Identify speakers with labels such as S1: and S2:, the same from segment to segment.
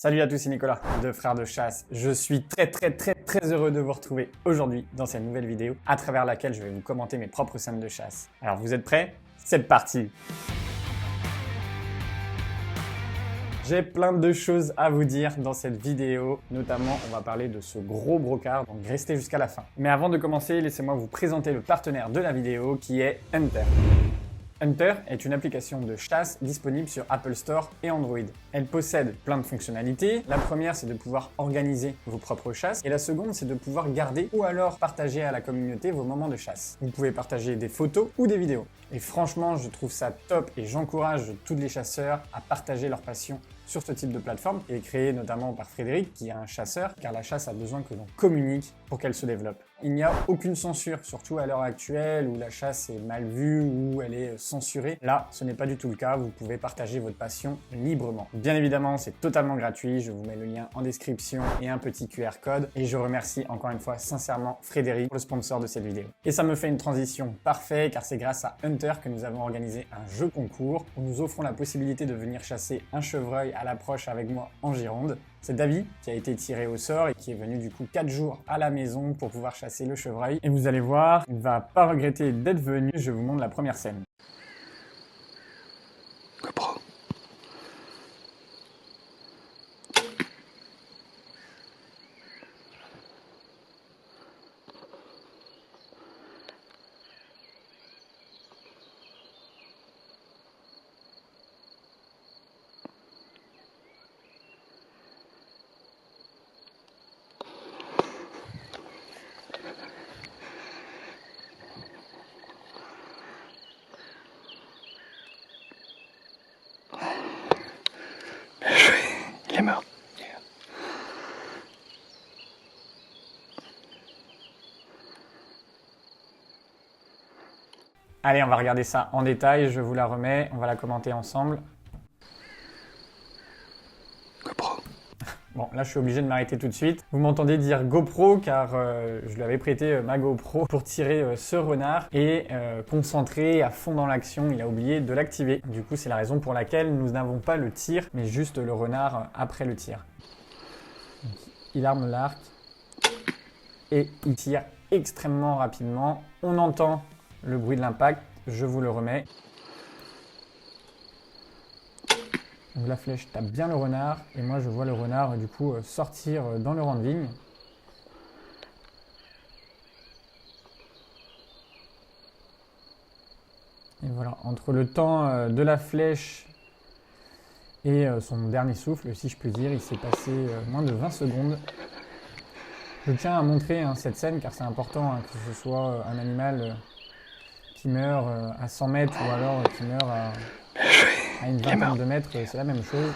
S1: Salut à tous, c'est Nicolas de Frères de Chasse. Je suis très heureux de vous retrouver aujourd'hui dans cette nouvelle vidéo à travers laquelle je vais vous commenter mes propres scènes de chasse. Alors vous êtes prêts? C'est parti! J'ai plein de choses à vous dire dans cette vidéo, notamment on va parler de ce gros brocard, donc restez jusqu'à la fin. Mais avant de commencer, laissez-moi vous présenter le partenaire de la vidéo qui est Hunter. Hunter est une application de chasse disponible sur Apple Store et Android. Elle possède plein de fonctionnalités. La première, c'est de pouvoir organiser vos propres chasses. Et la seconde, c'est de pouvoir garder ou alors partager à la communauté vos moments de chasse. Vous pouvez partager des photos ou des vidéos. Et franchement, je trouve ça top et j'encourage tous les chasseurs à partager leur passion sur ce type de plateforme, qui est créée notamment par Frédéric, qui est un chasseur, car la chasse a besoin que l'on communique pour qu'elle se développe. Il n'y a aucune censure, surtout à l'heure actuelle où la chasse est mal vue, où elle est censurée. Là, ce n'est pas du tout le cas, vous pouvez partager votre passion librement. Bien évidemment, c'est totalement gratuit, je vous mets le lien en description et un petit QR code. Et je remercie encore une fois sincèrement Frédéric, le sponsor de cette vidéo. Et ça me fait une transition parfaite, car c'est grâce à Hunter que nous avons organisé un jeu concours où nous offrons la possibilité de venir chasser un chevreuil à l'approche avec moi en Gironde. C'est David qui a été tiré au sort et qui est venu du coup 4 jours à la maison pour pouvoir chasser le chevreuil. Et vous allez voir, il ne va pas regretter d'être venu. Je vous montre la première scène.
S2: GoPro. Il est mort.
S1: Allez, on va regarder ça en détail, je vous la remets, on va la commenter ensemble.
S2: GoPro.
S1: Bon, là je suis obligé de m'arrêter tout de suite. Vous m'entendez dire GoPro car je lui avais prêté ma GoPro pour tirer ce renard et concentré à fond dans l'action, il a oublié de l'activer. Du coup, c'est la raison pour laquelle nous n'avons pas le tir, mais juste le renard après le tir. Donc, il arme l'arc et il tire extrêmement rapidement. On entend le bruit de l'impact, je vous le remets. Donc la flèche tape bien le renard et moi je vois le renard du coup sortir dans le rang de vigne. Et voilà, entre le temps de la flèche et son dernier souffle, si je puis dire, il s'est passé moins de 20 secondes. Je tiens à montrer cette scène car c'est important que ce soit un animal qui meurt à 100 mètres ou alors qui meurt à une vingtaine de mètres, c'est la même chose.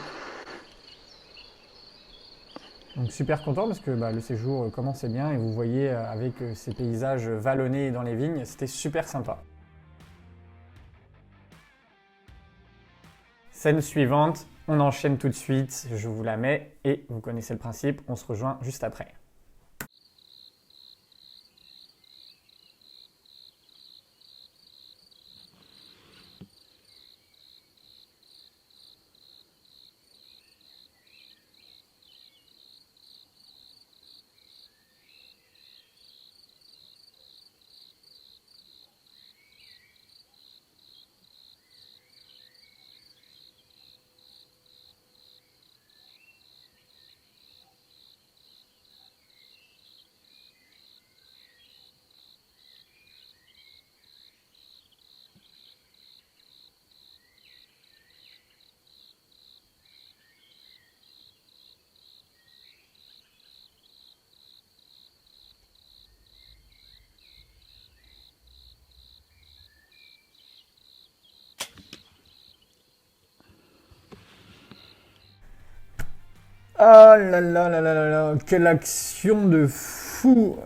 S1: Donc super content parce que le séjour commençait bien et vous voyez avec ces paysages vallonnés dans les vignes, c'était super sympa. Scène suivante, on enchaîne tout de suite, je vous la mets et vous connaissez le principe, on se rejoint juste après. Oh là là là là là là, quelle action de fou!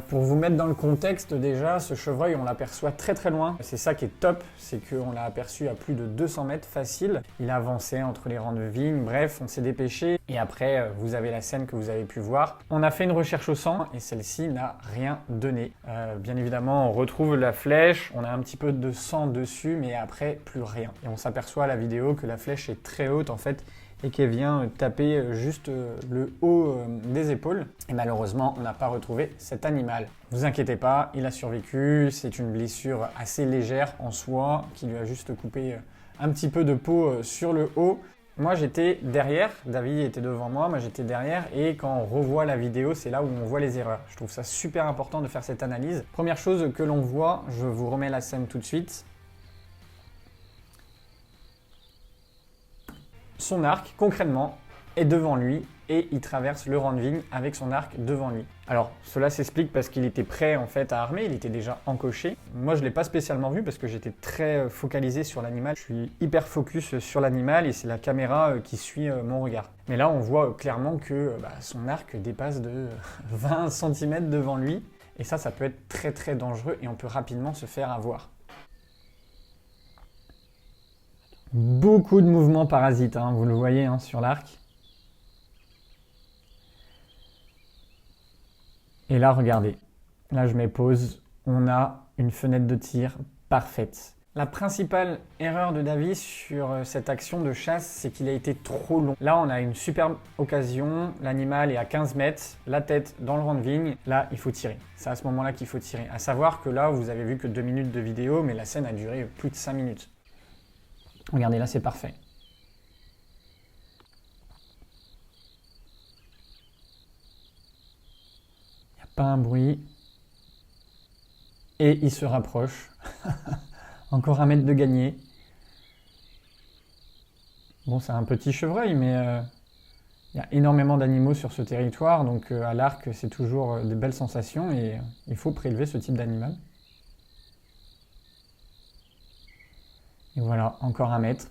S1: Pour vous mettre dans le contexte déjà, ce chevreuil on l'aperçoit très loin. C'est ça qui est top, c'est qu'on l'a aperçu à plus de 200 mètres facile. Il avançait entre les rangs de vignes, bref, on s'est dépêché. Et après, vous avez la scène que vous avez pu voir. On a fait une recherche au sang et celle-ci n'a rien donné. Bien évidemment, on retrouve la flèche, on a un petit peu de sang dessus, mais après, plus rien. Et on s'aperçoit à la vidéo que la flèche est très haute en fait. et qui vient taper juste le haut des épaules. Et malheureusement, on n'a pas retrouvé cet animal. Ne vous inquiétez pas, il a survécu. C'est une blessure assez légère en soi qui lui a juste coupé un petit peu de peau sur le haut. Moi, j'étais derrière, David était devant moi j'étais derrière et quand on revoit la vidéo, c'est là où on voit les erreurs. Je trouve ça super important de faire cette analyse. Première chose que l'on voit, je vous remets la scène tout de suite. Son arc, concrètement, est devant lui et il traverse le rang de vigne avec son arc devant lui. Alors, cela s'explique parce qu'il était prêt en fait à armer, il était déjà encoché. Moi, je ne l'ai pas spécialement vu parce que j'étais très focalisé sur l'animal. Je suis hyper focus sur l'animal et c'est la caméra qui suit mon regard. Mais là, on voit clairement que son arc dépasse de 20 cm devant lui et ça peut être très très dangereux et on peut rapidement se faire avoir. Beaucoup de mouvements parasites, hein, vous le voyez sur l'arc. Et là, regardez, là je mets pause, on a une fenêtre de tir parfaite. La principale erreur de David sur cette action de chasse, c'est qu'il a été trop long. Là, on a une superbe occasion, l'animal est à 15 mètres, la tête dans le rang de vigne, là, il faut tirer. C'est à ce moment-là qu'il faut tirer. À savoir que là, vous avez vu que 2 minutes de vidéo, mais la scène a duré plus de 5 minutes. Regardez, là, c'est parfait. Il n'y a pas un bruit. Et il se rapproche. Encore 1 mètre de gagné. Bon, c'est un petit chevreuil, mais il y a énormément d'animaux sur ce territoire. Donc, à l'arc, c'est toujours des belles sensations et il faut prélever ce type d'animal. Et voilà, encore 1 mètre.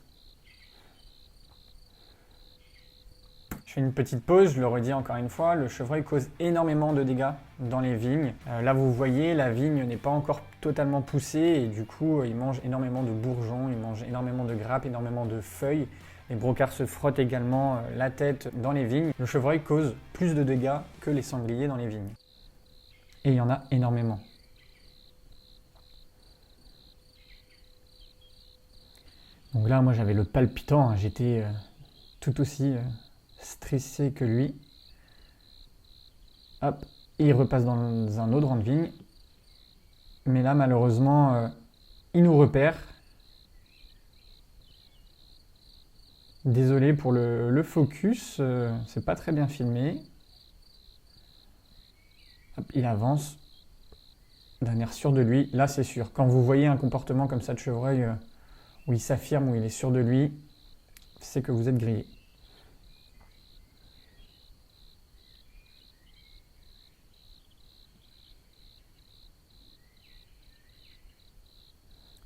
S1: Je fais une petite pause, je le redis encore une fois, le chevreuil cause énormément de dégâts dans les vignes. Là vous voyez, la vigne n'est pas encore totalement poussée et du coup il mange énormément de bourgeons, il mange énormément de grappes, énormément de feuilles. Les brocards se frottent également la tête dans les vignes. Le chevreuil cause plus de dégâts que les sangliers dans les vignes. Et il y en a énormément. Donc là, moi, j'avais le palpitant, hein. J'étais tout aussi stressé que lui. Hop, et il repasse dans un autre rang de vigne. Mais là, malheureusement, il nous repère. Désolé pour le focus, c'est pas très bien filmé. Hop, il avance d'un air sûr de lui. Là, c'est sûr. Quand vous voyez un comportement comme ça de chevreuil, où il s'affirme, où il est sûr de lui, c'est que vous êtes grillé.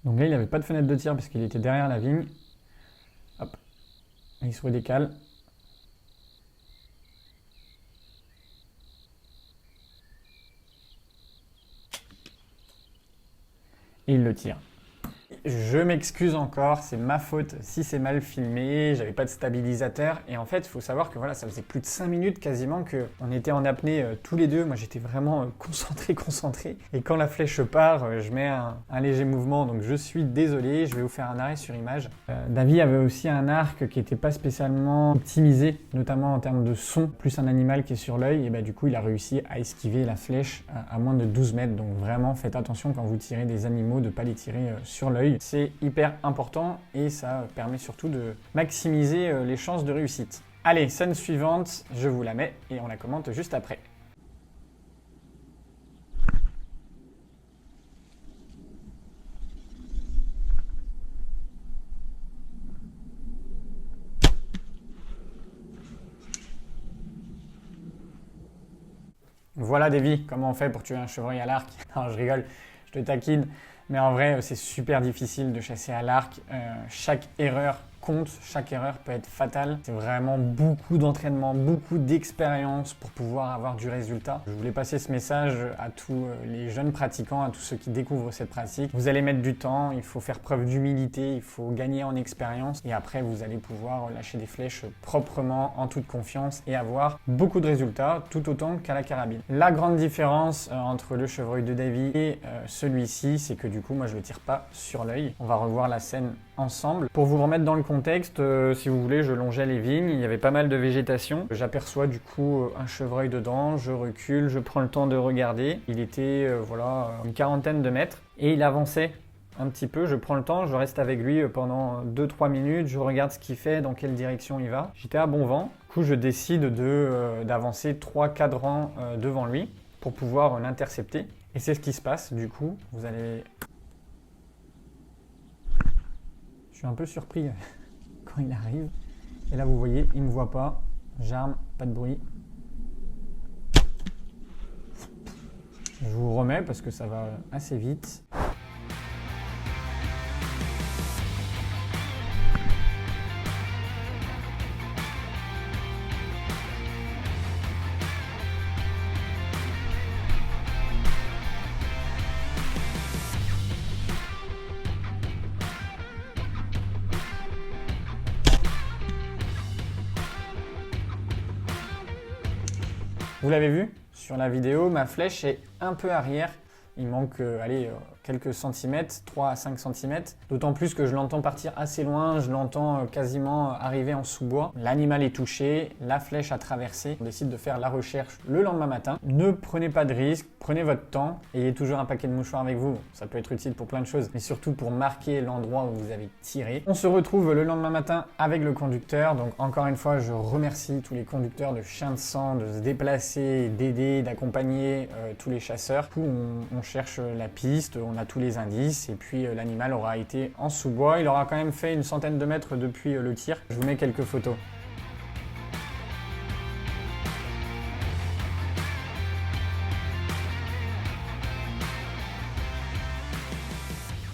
S1: Donc là, il n'avait pas de fenêtre de tir parce qu'il était derrière la vigne. Hop, il se redécale. Et il le tire. Je m'excuse encore, c'est ma faute si c'est mal filmé, j'avais pas de stabilisateur et en fait il faut savoir que voilà, ça faisait plus de 5 minutes quasiment qu'on était en apnée tous les deux, moi j'étais vraiment concentré et quand la flèche part, je mets un léger mouvement donc je suis désolé, je vais vous faire un arrêt sur image. David avait aussi un arc qui n'était pas spécialement optimisé, notamment en termes de son, plus un animal qui est sur l'œil et du coup il a réussi à esquiver la flèche à moins de 12 mètres donc vraiment faites attention quand vous tirez des animaux de ne pas les tirer sur l'œil. C'est hyper important et ça permet surtout de maximiser les chances de réussite. Allez, scène suivante, je vous la mets et on la commente juste après. Voilà Davy, comment on fait pour tuer un chevreuil à l'arc? Non, je rigole, je te taquine. Mais en vrai, c'est super difficile de chasser à l'arc. Chaque erreur compte, chaque erreur peut être fatale. C'est vraiment beaucoup d'entraînement, beaucoup d'expérience pour pouvoir avoir du résultat. Je voulais passer ce message à tous les jeunes pratiquants, à tous ceux qui découvrent cette pratique. Vous allez mettre du temps, il faut faire preuve d'humilité, il faut gagner en expérience et après vous allez pouvoir lâcher des flèches proprement, en toute confiance et avoir beaucoup de résultats, tout autant qu'à la carabine. La grande différence entre le chevreuil de Davy et celui-ci, c'est que du coup, moi je le tire pas sur l'œil. On va revoir la scène ensemble. Pour vous remettre dans le contexte, si vous voulez, je longeais les vignes, il y avait pas mal de végétation. J'aperçois du coup un chevreuil dedans, je recule, je prends le temps de regarder. Il était voilà, une quarantaine de mètres et il avançait un petit peu. Je prends le temps, je reste avec lui pendant 2-3 minutes, je regarde ce qu'il fait, dans quelle direction il va. J'étais à bon vent, du coup je décide d'avancer 3-4 rangs devant lui pour pouvoir l'intercepter. Et c'est ce qui se passe, du coup, vous allez... Je suis un peu surpris quand il arrive. Et là, vous voyez, il ne me voit pas. J'arme, pas de bruit. Je vous remets parce que ça va assez vite. Vous l'avez vu sur la vidéo, ma flèche est un peu arrière. Il manque quelques centimètres, 3 à 5 cm. D'autant plus que je l'entends partir assez loin, je l'entends quasiment arriver en sous-bois. L'animal est touché, la flèche a traversé. On décide de faire la recherche le lendemain matin. Ne prenez pas de risques, prenez votre temps. Ayez toujours un paquet de mouchoirs avec vous. Ça peut être utile pour plein de choses, mais surtout pour marquer l'endroit où vous avez tiré. On se retrouve le lendemain matin avec le conducteur. Donc encore une fois, je remercie tous les conducteurs de chiens de sang de se déplacer, d'aider, d'accompagner tous les chasseurs. Du coup, on cherche la piste, on a tous les indices et puis l'animal aura été en sous-bois. Il aura quand même fait une centaine de mètres depuis le tir. Je vous mets quelques photos.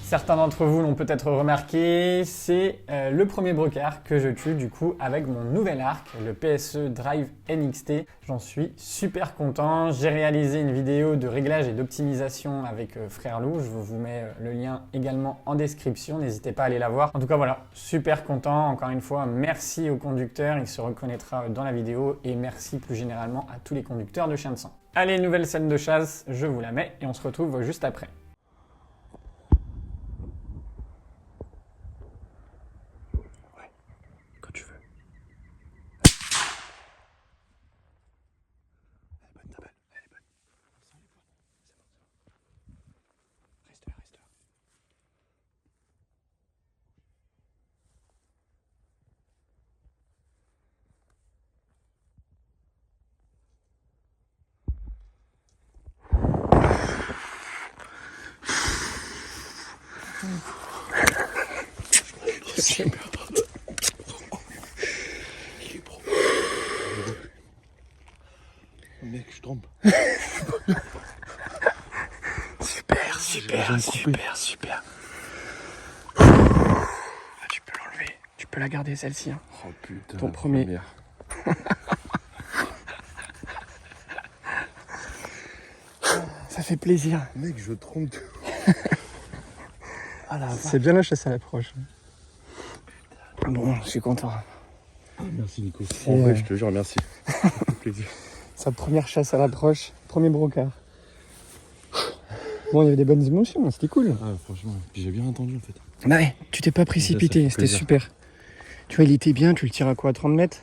S1: Certains d'entre vous l'ont peut-être remarqué, c'est le premier brocard que je tue du coup avec mon nouvel arc, le PSE Drive NXT. J'en suis super content. J'ai réalisé une vidéo de réglage et d'optimisation avec Frère Loup. Je vous mets le lien également en description. N'hésitez pas à aller la voir. En tout cas voilà, super content. Encore une fois, merci au conducteur. Il se reconnaîtra dans la vidéo. Et merci plus généralement à tous les conducteurs de chiens de sang. Allez, nouvelle scène de chasse. Je vous la mets et on se retrouve juste après.
S2: Il est pro. Mec, je trompe. Super.
S1: Ah, tu peux l'enlever. Tu peux la garder celle-ci. Hein.
S2: Oh putain.
S1: Ton premier. Ça fait plaisir.
S2: Mec, je trompe.
S1: C'est bien la chasse à l'approche. Bon, je suis content.
S2: Merci Nico. En vrai, je te jure, merci. Ça fait plaisir.
S1: Sa première chasse à l'approche, premier brocard. Bon, il y avait des bonnes émotions, c'était cool.
S2: Ah, franchement, j'ai bien entendu en fait.
S1: Bah ouais, tu t'es pas précipité, c'était super. Tu vois, il était bien, tu le tires à quoi, à 30 mètres?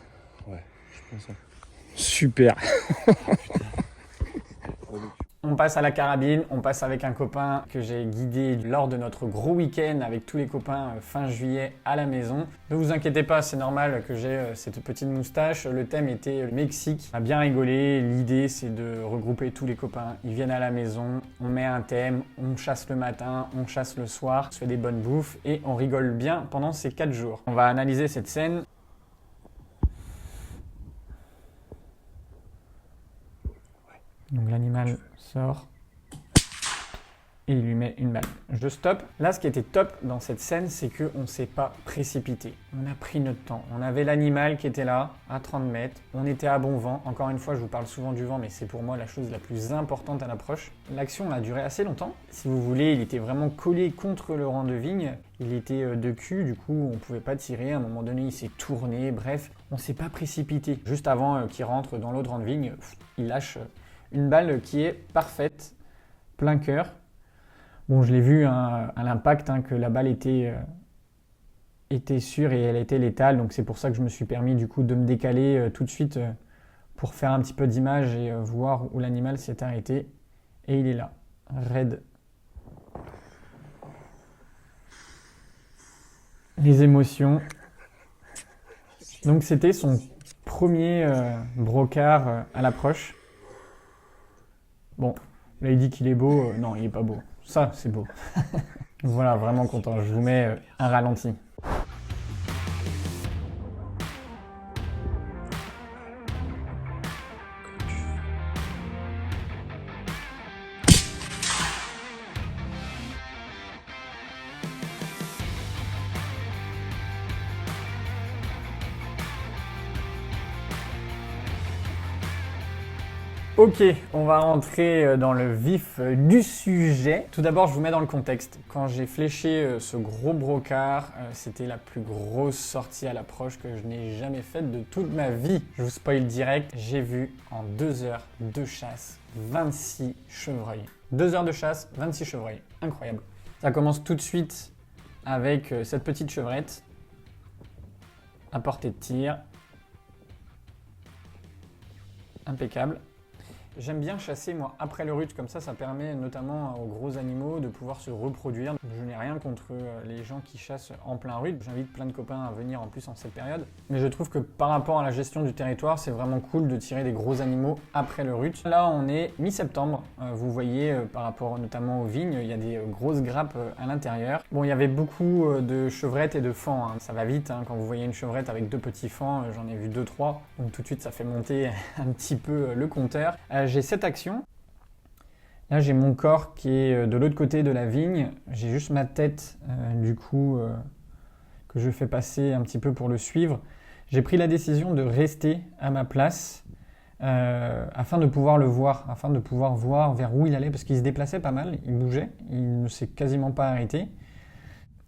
S2: Ouais, je pense.
S1: Super. On passe à la carabine, on passe avec un copain que j'ai guidé lors de notre gros week-end avec tous les copains fin juillet à la maison. Ne vous inquiétez pas, c'est normal que j'ai cette petite moustache. Le thème était le Mexique. On a bien rigolé. L'idée, c'est de regrouper tous les copains. Ils viennent à la maison, on met un thème, on chasse le matin, on chasse le soir, on se fait des bonnes bouffes et on rigole bien pendant ces 4 jours. On va analyser cette scène. Donc l'animal sort et il lui met une balle. Je stoppe. Là, ce qui était top dans cette scène, c'est qu'on ne s'est pas précipité. On a pris notre temps. On avait l'animal qui était là, à 30 mètres. On était à bon vent. Encore une fois, je vous parle souvent du vent, mais c'est pour moi la chose la plus importante à l'approche. L'action a duré assez longtemps. Si vous voulez, il était vraiment collé contre le rang de vigne. Il était de cul, du coup, on ne pouvait pas tirer. À un moment donné, il s'est tourné. Bref, on ne s'est pas précipité. Juste avant qu'il rentre dans l'autre rang de vigne, il lâche une balle qui est parfaite, plein cœur. Bon, je l'ai vu à l'impact que la balle était était sûre et elle était létale. Donc c'est pour ça que je me suis permis du coup de me décaler tout de suite pour faire un petit peu d'image et voir où l'animal s'est arrêté. Et il est là, raide. Les émotions. Donc c'était son premier brocard à l'approche. Bon, là il dit qu'il est beau. Non, il est pas beau. Ça, c'est beau. Voilà, vraiment content. Je vous mets un ralenti. Ok, on va rentrer dans le vif du sujet. Tout d'abord, je vous mets dans le contexte. Quand j'ai fléché ce gros brocard, c'était la plus grosse sortie à l'approche que je n'ai jamais faite de toute ma vie. Je vous spoil direct, j'ai vu en 2 heures de chasse 26 chevreuils. 2 heures de chasse, 26 chevreuils. Incroyable. Ça commence tout de suite avec cette petite chevrette à portée de tir. Impeccable. J'aime bien chasser moi après le rut, comme ça permet notamment aux gros animaux de pouvoir se reproduire. Je n'ai rien contre les gens qui chassent en plein rut, j'invite plein de copains à venir en plus en cette période. Mais je trouve que par rapport à la gestion du territoire, c'est vraiment cool de tirer des gros animaux après le rut. Là on est mi-septembre, vous voyez par rapport notamment aux vignes, il y a des grosses grappes à l'intérieur. Bon, il y avait beaucoup de chevrettes et de faons, hein. Ça va vite, hein. Quand vous voyez une chevrette avec 2 petits faons, j'en ai vu 2-3, donc tout de suite ça fait monter un petit peu le compteur. J'ai 7 actions. Là, j'ai mon corps qui est de l'autre côté de la vigne. J'ai juste ma tête, du coup, que je fais passer un petit peu pour le suivre. J'ai pris la décision de rester à ma place afin de pouvoir le voir, afin de pouvoir voir vers où il allait, parce qu'il se déplaçait pas mal, il bougeait, il ne s'est quasiment pas arrêté.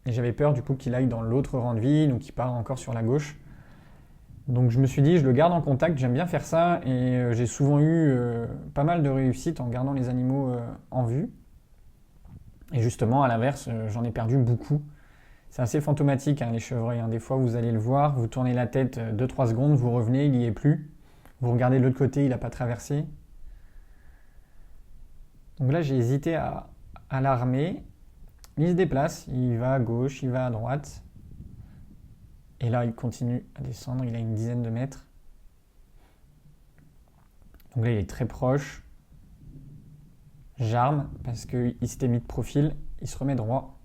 S1: Et j'avais peur, du coup, qu'il aille dans l'autre rang de vigne ou qu'il parte encore sur la gauche. Donc je me suis dit, je le garde en contact, j'aime bien faire ça et j'ai souvent eu pas mal de réussite en gardant les animaux en vue. Et justement, à l'inverse, j'en ai perdu beaucoup. C'est assez fantomatique, hein, les chevreuils, hein. Des fois, vous allez le voir, vous tournez la tête 2-3 secondes, vous revenez, il n'y est plus. Vous regardez de l'autre côté, il n'a pas traversé. Donc là, j'ai hésité à l'armer. Il se déplace, il va à gauche, il va à droite. Et là, il continue à descendre, il a une dizaine de mètres. Donc là, il est très proche. J'arme parce qu'il s'était mis de profil, il se remet droit.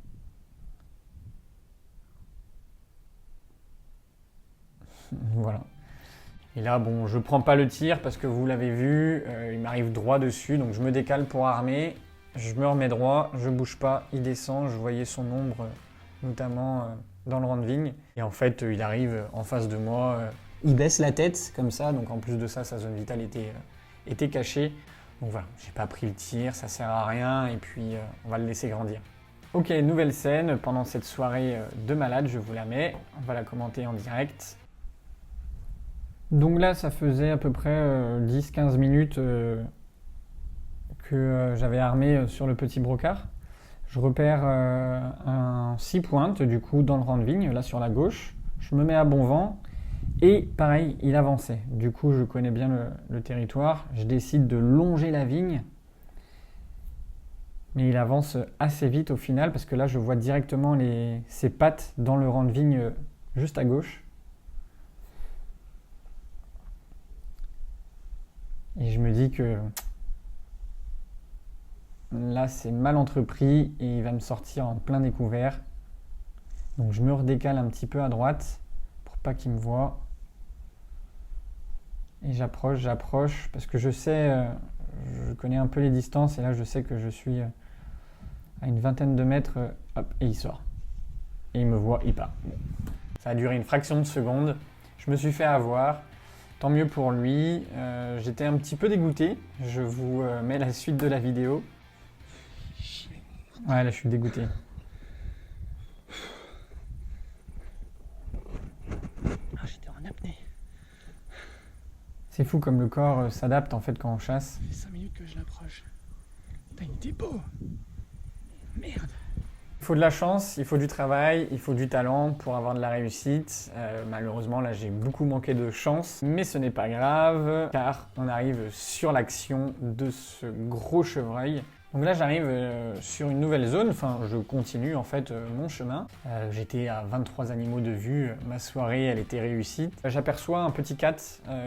S1: Voilà. Et là, bon, je prends pas le tir parce que vous l'avez vu, il m'arrive droit dessus, donc je me décale pour armer. Je me remets droit, je bouge pas, il descend, je voyais son ombre, notamment dans le rang de vigne. Et en fait, il arrive en face de moi, il baisse la tête comme ça, donc en plus de ça, sa zone vitale était cachée. Donc voilà, j'ai pas pris le tir, ça sert à rien, et puis on va le laisser grandir. Ok, nouvelle scène, pendant cette soirée de malade, je vous la mets, on va la commenter en direct. Donc là, ça faisait à peu près 10-15 minutes que j'avais armé sur le petit brocard. Je repère un 6 pointes du coup dans le rang de vigne, là sur la gauche. Je me mets à bon vent et pareil, il avançait. Du coup, je connais bien le territoire. Je décide de longer la vigne. Mais il avance assez vite au final parce que là, je vois directement ses pattes dans le rang de vigne juste à gauche. Et je me dis que là, c'est mal entrepris et il va me sortir en plein découvert. Donc je me redécale un petit peu à droite pour pas qu'il me voie. Et j'approche parce que je sais, je connais un peu les distances et là je sais que je suis à une vingtaine de mètres, hop, et il sort. Et il me voit, il part. Bon. Ça a duré une fraction de seconde. Je me suis fait avoir. Tant mieux pour lui. J'étais un petit peu dégoûté. Je vous mets la suite de la vidéo. Ouais, là, je suis dégoûté.
S3: Ah, j'étais en apnée.
S1: C'est fou comme le corps s'adapte en fait quand on chasse.
S3: Ça fait 5 minutes que je l'approche. Putain, il était beau. Merde.
S1: faut de la chance, il faut du travail, il faut du talent pour avoir de la réussite. Malheureusement, là, j'ai beaucoup manqué de chance, mais ce n'est pas grave, car on arrive sur l'action de ce gros chevreuil. Donc là, j'arrive sur une nouvelle zone, enfin, je continue en fait mon chemin. J'étais à 23 animaux de vue, ma soirée, elle était réussie. J'aperçois un petit cat,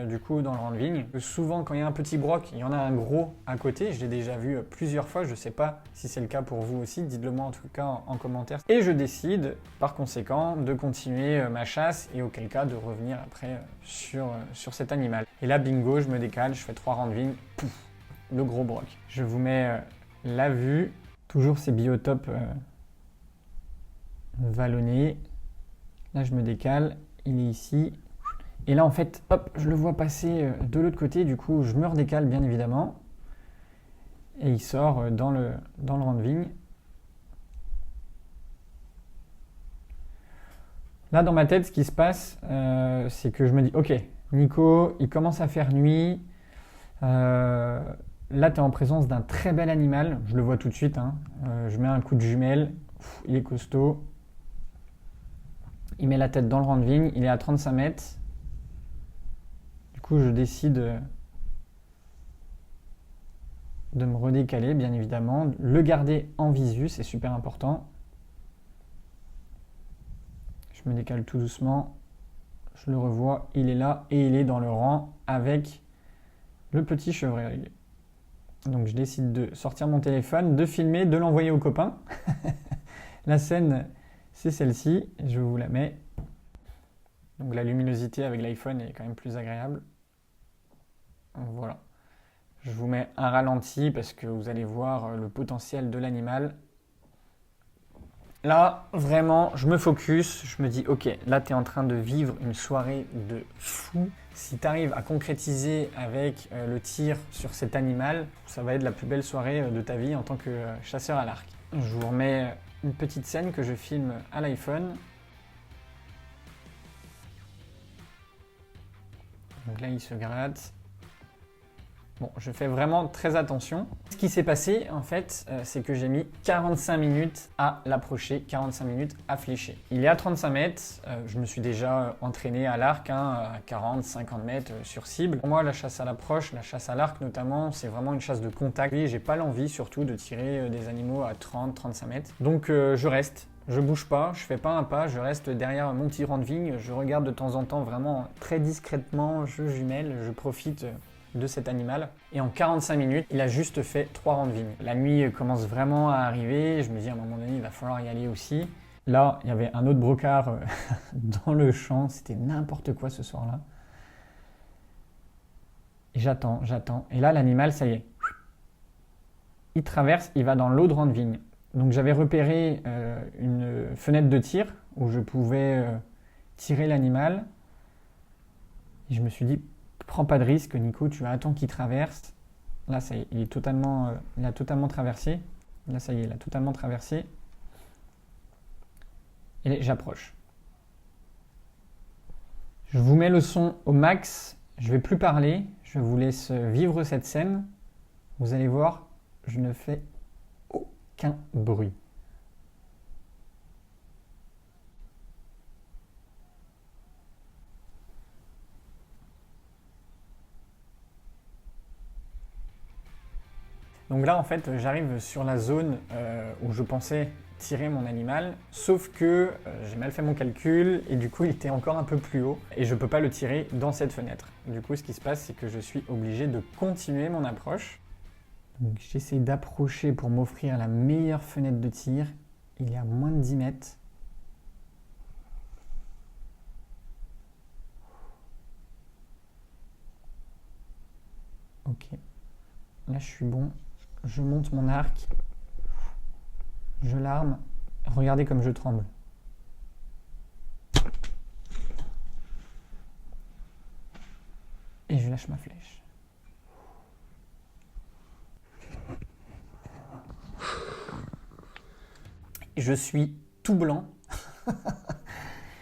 S1: du coup, dans le rang de vigne. Souvent, quand il y a un petit broc, il y en a un gros à côté. Je l'ai déjà vu plusieurs fois, je ne sais pas si c'est le cas pour vous aussi, dites-le moi en tout cas en commentaire. Et je décide, par conséquent, de continuer ma chasse et auquel cas de revenir après sur cet animal. Et là, bingo, je me décale, je fais 3 rangs de vigne, pouf, le gros broc. Je vous mets... la vue, toujours ces biotopes vallonnés. Là, je me décale, il est ici. Et là, en fait, hop, je le vois passer de l'autre côté. Du coup, je me redécale, bien évidemment. Et il sort dans le rang de vigne. Là, dans ma tête, ce qui se passe, c'est que je me dis, ok, Nico, il commence à faire nuit. Là, tu es en présence d'un très bel animal. Je le vois tout de suite. Hein. Je mets un coup de jumelle. Il est costaud. Il met la tête dans le rang de vigne. Il est à 35 mètres. Du coup, je décide de me redécaler, bien évidemment. Le garder en visu, c'est super important. Je me décale tout doucement. Je le revois. Il est là et il est dans le rang avec le petit chevreuil. Donc je décide de sortir mon téléphone, de filmer, de l'envoyer aux copains. La scène, c'est celle-ci, je vous la mets. Donc la luminosité avec l'iPhone est quand même plus agréable. Voilà. Je vous mets un ralenti parce que vous allez voir le potentiel de l'animal. Là, vraiment, je me focus, je me dis, ok, là, tu es en train de vivre une soirée de fou. Si tu arrives à concrétiser avec le tir sur cet animal, ça va être la plus belle soirée de ta vie en tant que chasseur à l'arc. Je vous remets une petite scène que je filme à l'iPhone. Donc là, il se gratte. Bon, je fais vraiment très attention. Ce qui s'est passé, en fait, c'est que j'ai mis 45 minutes à l'approcher, 45 minutes à flécher. Il est à 35 mètres, je me suis déjà entraîné à l'arc, à 40, 50 mètres sur cible. Pour moi, la chasse à l'approche, la chasse à l'arc notamment, c'est vraiment une chasse de contact. Et j'ai pas l'envie surtout de tirer des animaux à 30, 35 mètres. Donc je reste. Je bouge pas, je fais pas un pas, je reste derrière mon petit rang de vigne, je regarde de temps en temps vraiment très discrètement, je jumelle, je profite de cet animal. Et en 45 minutes, il a juste fait 3 rangs de vigne. La nuit commence vraiment à arriver, je me dis à un moment donné, il va falloir y aller aussi. Là, il y avait un autre brocard dans le champ, c'était n'importe quoi ce soir-là. Et j'attends. Et là, l'animal, ça y est, il traverse, il va dans l'autre rang de vigne. Donc j'avais repéré une fenêtre de tir où je pouvais tirer l'animal. Et je me suis dit, prends pas de risque, Nico, tu attends qu'il traverse. Là, ça y est, il a totalement traversé. Là, ça y est, il a totalement traversé. Et j'approche. Je vous mets le son au max. Je ne vais plus parler. Je vous laisse vivre cette scène. Vous allez voir, je ne fais aucun bruit. Donc là, en fait, j'arrive sur la zone où je pensais tirer mon animal, sauf que j'ai mal fait mon calcul et du coup, il était encore un peu plus haut et je ne peux pas le tirer dans cette fenêtre. Du coup, ce qui se passe, c'est que je suis obligé de continuer mon approche. Donc j'essaie d'approcher pour m'offrir la meilleure fenêtre de tir. Il est à moins de 10 mètres. Ok. Là, je suis bon. Je monte mon arc. Je l'arme. Regardez comme je tremble. Et je lâche ma flèche. Je suis tout blanc.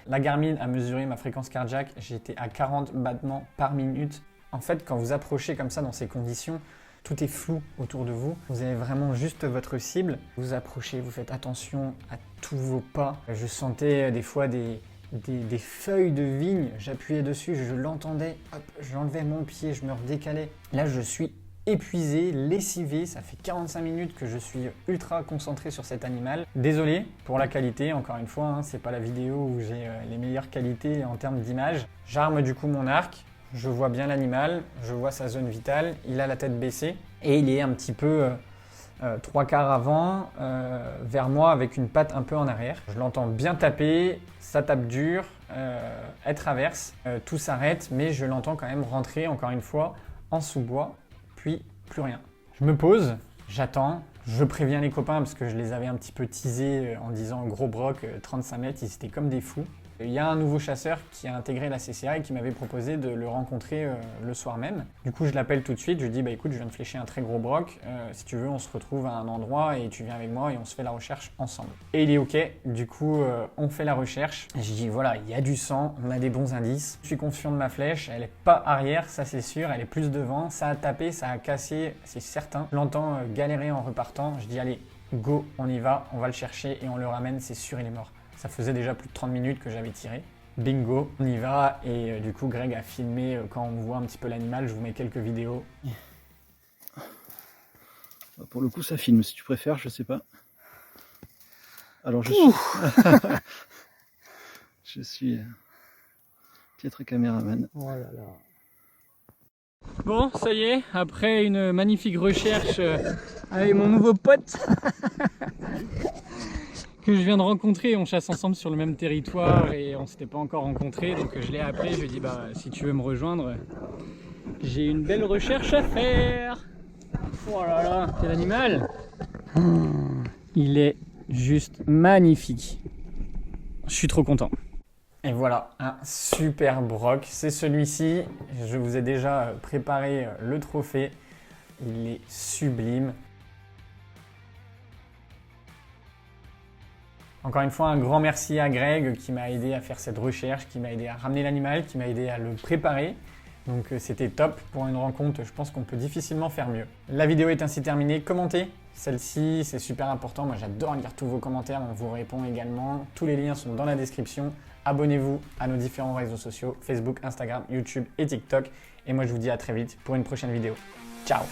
S1: La Garmin a mesuré ma fréquence cardiaque. J'étais à 40 battements par minute. En fait, quand vous approchez comme ça dans ces conditions, tout est flou autour de vous. Vous avez vraiment juste votre cible. Vous approchez, vous faites attention à tous vos pas. Je sentais des fois des feuilles de vigne, j'appuyais dessus, je l'entendais, hop, j'enlevais mon pied, je me redécalais. Là, je suis épuisé, lessivé, ça fait 45 minutes que je suis ultra concentré sur cet animal. Désolé pour la qualité, encore une fois, hein, c'est pas la vidéo où j'ai les meilleures qualités en termes d'image. J'arme du coup mon arc, je vois bien l'animal, je vois sa zone vitale, il a la tête baissée et il est un petit peu 3/4 avant vers moi avec une patte un peu en arrière. Je l'entends bien taper, ça tape dur, elle traverse, tout s'arrête, mais je l'entends quand même rentrer encore une fois en sous-bois. Puis plus rien. Je me pose, j'attends, je préviens les copains parce que je les avais un petit peu teasés en disant gros broc, 35 mètres, ils étaient comme des fous. Il y a un nouveau chasseur qui a intégré la CCA et qui m'avait proposé de le rencontrer le soir même. Du coup, je l'appelle tout de suite, je lui dis bah écoute, je viens de flécher un très gros broc, si tu veux, on se retrouve à un endroit et tu viens avec moi et on se fait la recherche ensemble. Et il est ok, du coup, on fait la recherche. Je dis voilà, il y a du sang, on a des bons indices. Je suis confiant de ma flèche, elle est pas arrière, ça c'est sûr, elle est plus devant. Ça a tapé, ça a cassé, c'est certain. Je l'entends galérer en repartant, je dis allez, go, on y va, on va le chercher et on le ramène, c'est sûr, il est mort. Ça faisait déjà plus de 30 minutes que j'avais tiré. Bingo, on y va. Et du coup, Greg a filmé quand on voit un petit peu l'animal. Je vous mets quelques vidéos.
S3: Pour le coup, ça filme. Si tu préfères, je sais pas. Alors, je suis piètre caméraman.
S1: Oh là là. Bon, ça y est, après une magnifique recherche avec mon nouveau pote que je viens de rencontrer, on chasse ensemble sur le même territoire et on s'était pas encore rencontrés, donc je l'ai appelé, je lui ai dit bah si tu veux me rejoindre, j'ai une belle recherche à faire. Oh là là, quel animal! Il est juste magnifique. Je suis trop content. Et voilà, un super broc, c'est celui-ci. Je vous ai déjà préparé le trophée. Il est sublime. Encore une fois, un grand merci à Greg qui m'a aidé à faire cette recherche, qui m'a aidé à ramener l'animal, qui m'a aidé à le préparer. Donc c'était top pour une rencontre, je pense qu'on peut difficilement faire mieux. La vidéo est ainsi terminée, commentez celle-ci, c'est super important, moi j'adore lire tous vos commentaires, on vous répond également. Tous les liens sont dans la description. Abonnez-vous à nos différents réseaux sociaux, Facebook, Instagram, YouTube et TikTok. Et moi je vous dis à très vite pour une prochaine vidéo. Ciao!